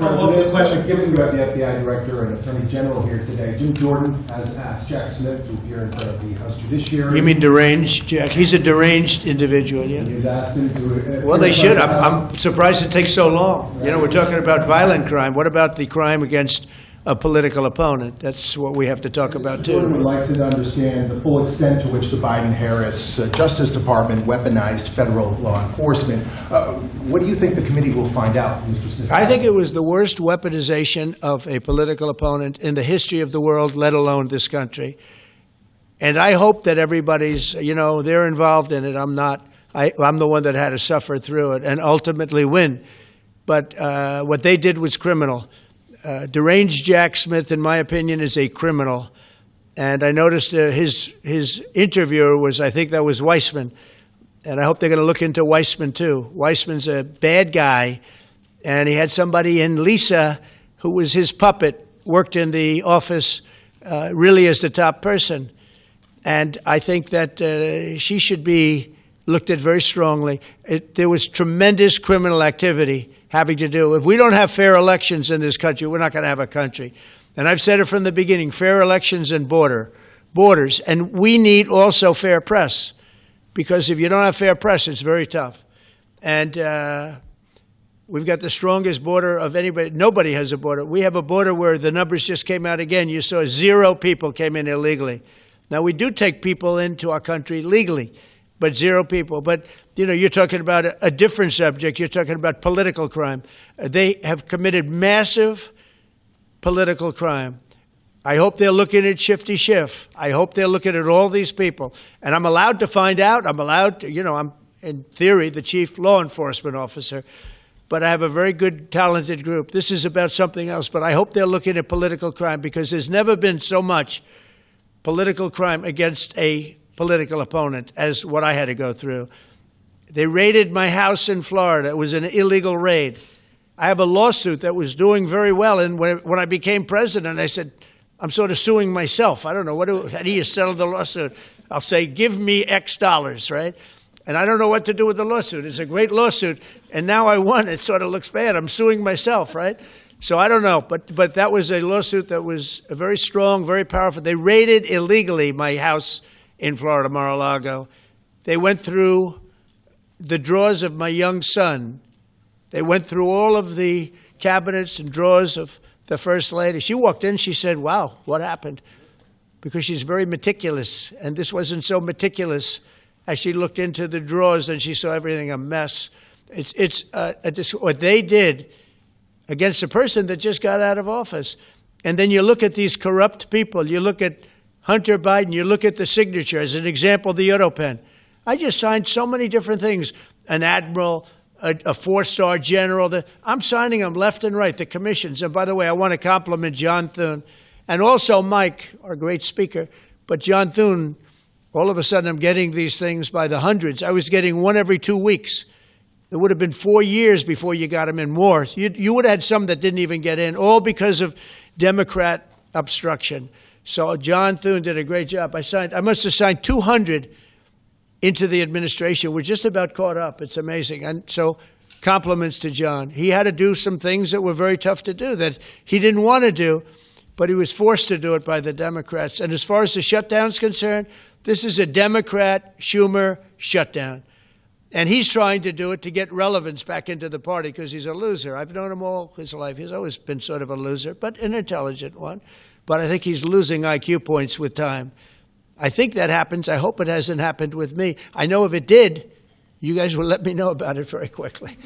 President, question, given you have the FBI Director and Attorney General here today, Jim Jordan has asked Jack Smith to appear in front of the House Judiciary. You mean deranged, Jack? He's a deranged individual, yeah. He's asked him to... Well, they should. I'm surprised it takes so long. You know, we're talking about violent crime. What about the crime against a political opponent? That's what we have to talk about, Mr. Jordan too. would like to understand the full extent to which the Biden-Harris Justice Department weaponized federal law enforcement. What do you think the committee will find out, Mr. Smith? I think it was the worst weaponization of a political opponent in the history of the world, let alone this country. And I hope that everybody's, you know, they're involved in it. I'm not. I'm the one that had to suffer through it and ultimately win. But what they did was criminal. Deranged Jack Smith, in my opinion, is a criminal. And I noticed his interviewer was, I think that was Weissman. And I hope they're going to look into Weissman, too. Weissman's a bad guy. And he had somebody in Lisa, who was his puppet, worked in the office really as the top person. And I think that she should be looked at very strongly. There was tremendous criminal activity having to do. If we don't have fair elections in this country, we're not going to have a country. And I've said it from the beginning, fair elections and borders. And we need also fair press, because if you don't have fair press, it's very tough. And we've got the strongest border of anybody. Nobody has a border. We have a border where the numbers just came out again. You saw 0 people came in illegally. Now, we do take people into our country legally, but 0 people. But, you know, you're talking about a different subject. You're talking about political crime. They have committed massive political crime. I hope they're looking at Shifty Schiff. I hope they're looking at all these people. And I'm allowed to find out. I'm allowed to, you know, I'm, in theory, the chief law enforcement officer. But I have a very good, talented group. This is about something else. But I hope they're looking at political crime, because there's never been so much political crime against a political opponent as what I had to go through. They raided my house in Florida. It was an illegal raid. I have a lawsuit that was doing very well. And when I became president, I said, I'm sort of suing myself. I don't know. How do you settle the lawsuit? I'll say, give me X dollars, right? And I don't know what to do with the lawsuit. It's a great lawsuit. And now I won. It sort of looks bad. I'm suing myself, right? So I don't know. But that was a lawsuit that was very strong, very powerful. They raided illegally my house in Florida, Mar-a-Lago. They went through the drawers of my young son. They went through all of the cabinets and drawers of the First Lady. She walked in, she said, wow, what happened? Because she's very meticulous, and this wasn't so meticulous. As she looked into the drawers and she saw everything a mess. What they did against a person that just got out of office. And then you look at these corrupt people. You look at Hunter Biden. You look at the signature. As an example, the Europen. I just signed so many different things. An admiral, a 4-star general. I'm signing them left and right, the commissions. And by the way, I want to compliment John Thune and also Mike, our great speaker. But John Thune, all of a sudden I'm getting these things by the hundreds. I was getting one every 2 weeks. It would have been 4 years before you got them in more. You would have had some that didn't even get in, all because of Democrat obstruction. So John Thune did a great job. I must have signed 200 into the administration. We're just about caught up. It's amazing. And so compliments to John. He had to do some things that were very tough to do, that he didn't want to do, but he was forced to do it by the Democrats. And as far as the shutdown's concerned, this is a Democrat Schumer shutdown. And he's trying to do it to get relevance back into the party because he's a loser. I've known him all his life. He's always been sort of a loser, but an intelligent one. But I think he's losing IQ points with time. I think that happens. I hope it hasn't happened with me. I know if it did, you guys will let me know about it very quickly.